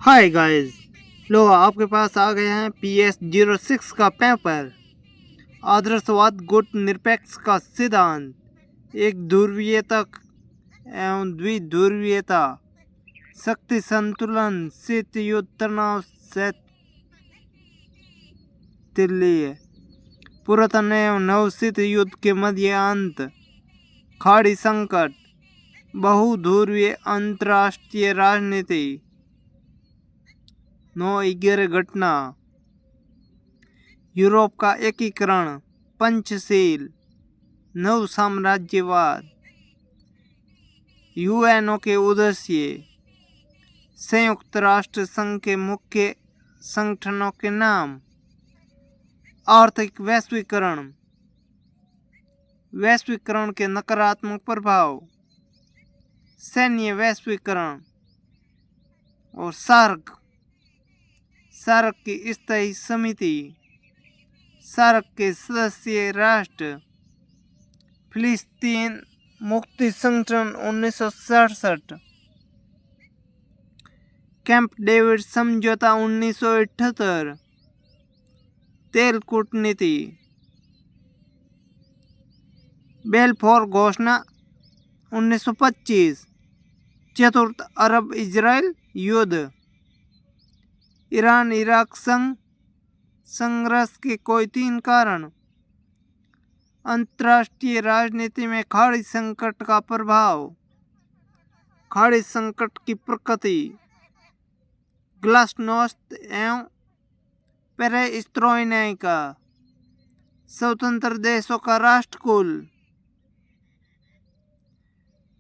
Hi guys, लो आपके पास आ गए हैं PS06 का पेपर। आदर्शवाद गुट निरपेक्ष का सिद्धांत, एक ध्रुवीयता एवं द्विध्रुवीयता, शक्ति संतुलन, शीत युद्ध, तनाव शैथिल्य, पुरातन एवं नवशीत युद्ध के मध्य अंत, खाड़ी संकट, बहुध्रुवीय अंतर्राष्ट्रीय राजनीति, 9/11 घटना, यूरोप का एकीकरण, पंचशील, नव साम्राज्यवाद, यूएनओ के उद्देश्य, संयुक्त राष्ट्र संघ के मुख्य संगठनों के नाम, आर्थिक वैश्वीकरण, वैश्वीकरण के नकारात्मक प्रभाव, सैन्य वैश्वीकरण और सार्क की स्थायी समिति, सार्क के सदस्य राष्ट्र, फिलिस्तीन मुक्ति संगठन 1967, कैंप डेविड समझौता 1978, तेल कूटनीति, बेलफोर घोषणा 1925, चतुर्थ अरब इजराइल युद्ध, ईरान इराक संघर्ष के कोई 3 कारण, अंतर्राष्ट्रीय राजनीति में खाड़ी संकट का प्रभाव, खाड़ी संकट की प्रकृति, ग्लासनोस्त एवं पेरेस्ट्रोइका, स्वतंत्र देशों का राष्ट्रकुल,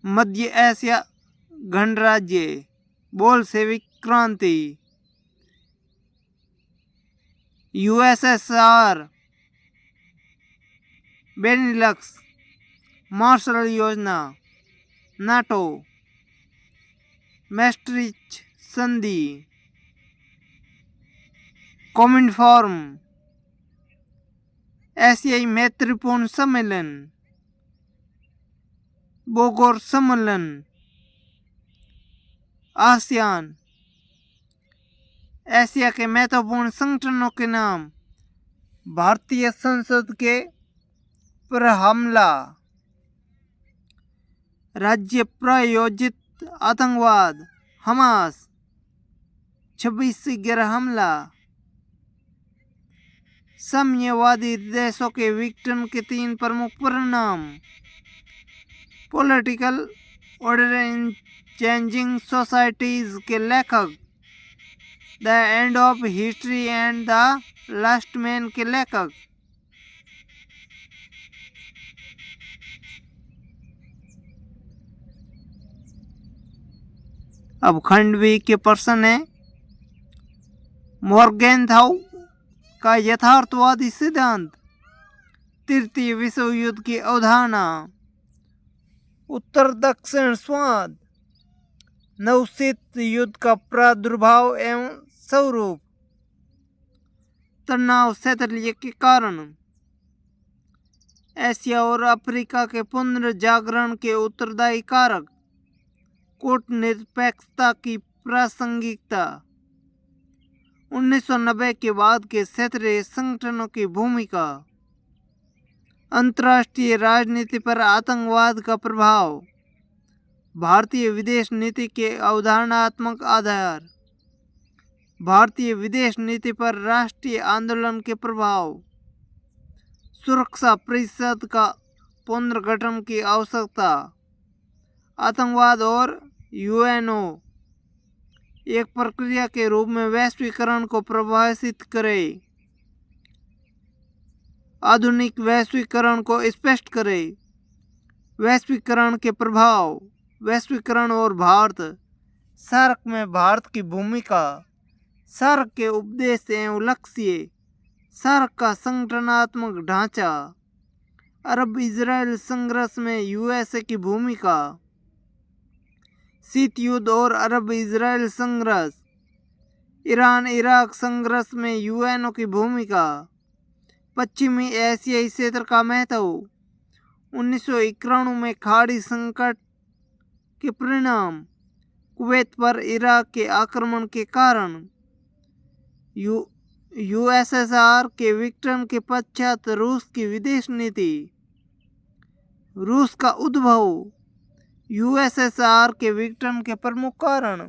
मध्य एशिया गणराज्य, बोल्शेविक क्रांति, यूएसएसआर, बेनिलक्स, मार्शल योजना, नाटो, मैस्ट्रिच संधि, कॉमिनफॉर्म, एशियाई मैत्रीपूर्ण सम्मेलन, बोगोर सम्मेलन, आसियान, एशिया के महत्वपूर्ण संगठनों के नाम, भारतीय संसद के पर हमला, राज्य प्रायोजित आतंकवाद, हमास, 26/11 हमला, साम्यवादी देशों के विघटन के 3 प्रमुख परिणाम, political order in changing societies के लेखक, the end of history and the last man के लेखक। अब खंड बी के प्रश्न है, मोर्गेनथाउ का यथार्थवादी सिद्धांत, तृतीय विश्व युद्ध की अवधारणा, उत्तर दक्षिण स्वाद, नवशीत युद्ध का प्रादुर्भाव एवं स्वरूप, तनाव शैथिल्य के कारण, एशिया और अफ्रीका के पुनर्जागरण के उत्तरदायी कारक, कूटनिरपेक्षता की प्रासंगिकता, 1990 के बाद के क्षेत्रीय संगठनों की भूमिका, अंतर्राष्ट्रीय राजनीति पर आतंकवाद का प्रभाव, भारतीय विदेश नीति के अवधारणात्मक आधार, भारतीय विदेश नीति पर राष्ट्रीय आंदोलन के प्रभाव, सुरक्षा परिषद का पुनर्गठन की आवश्यकता, आतंकवाद और यूएनओ एक प्रक्रिया के रूप में वैश्वीकरण को प्रभावित करे, आधुनिक वैश्वीकरण को स्पष्ट करे, वैश्वीकरण के प्रभाव, वैश्वीकरण और भारत, सार्क में भारत की भूमिका, सार्क के उद्देश्य एवं लक्ष्य, सार्क का संगठनात्मक ढांचा, अरब इजराइल संघर्ष में यूएसए की भूमिका, शीत युद्ध और अरब इजराइल संघर्ष, ईरान इराक संघर्ष में यूएनओ की भूमिका, पश्चिमी एशियाई क्षेत्र का महत्व, 1991 में खाड़ी संकट के परिणाम, कुवैत पर इराक के आक्रमण के कारण यूएसएसआर के विघटन के पश्चात रूस की विदेश नीति। रूस का उद्भव। यूएसएसआर के विघटन के प्रमुख कारण।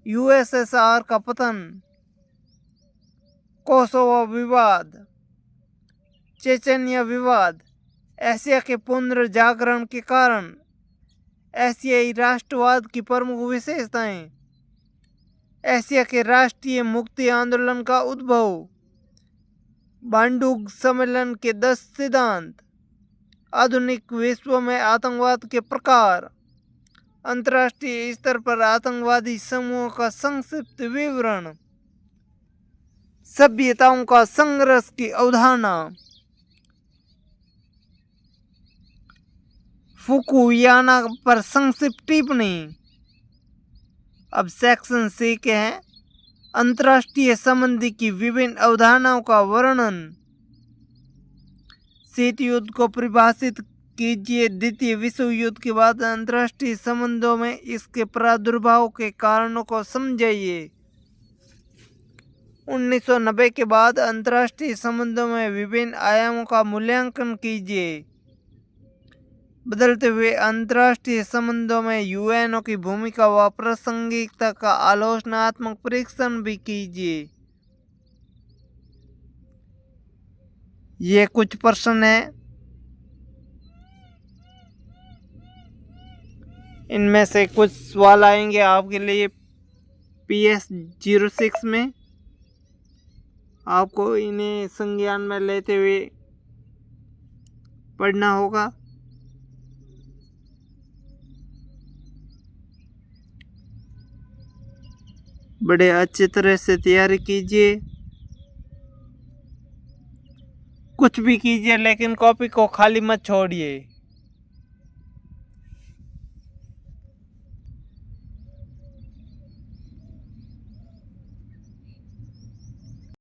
यूएसएसआर का पतन। कोसोवो विवाद, चेचन्या विवाद, एशिया के पुनर्जागरण के कारण। एशियाई राष्ट्रवाद की प्रमुख विशेषताएं। एशिया के राष्ट्रीय मुक्ति आंदोलन का उद्भव। बांडुग सम्मेलन के 10 सिद्धांत। आधुनिक विश्व में आतंकवाद के प्रकार। अंतर्राष्ट्रीय स्तर पर आतंकवादी समूहों का संक्षिप्त विवरण। सभ्यताओं का संघर्ष की अवधारणा। फुकुयामा पर संक्षिप्त टिप्पणी। अब सेक्शन सी के हैं अंतर्राष्ट्रीय संबंधी की विभिन्न अवधारणाओं का वर्णन। शीत युद्ध को परिभाषित कीजिए। द्वितीय विश्व युद्ध के बाद अंतर्राष्ट्रीय संबंधों में इसके प्रादुर्भाव के कारणों को समझाइए। 1990 के बाद अंतर्राष्ट्रीय संबंधों में विभिन्न आयामों का मूल्यांकन कीजिए। बदलते हुए अंतर्राष्ट्रीय संबंधों में यूएनओ की भूमिका व प्रासंगिकता का आलोचनात्मक परीक्षण भी कीजिए। ये कुछ प्रश्न हैं, इनमें से कुछ सवाल आएंगे आपके लिए PS06 में। आपको इन्हें संज्ञान में लेते हुए पढ़ना होगा। बड़े अच्छी तरह से तैयारी कीजिए। कुछ भी कीजिए लेकिन कॉपी को खाली मत छोड़िए।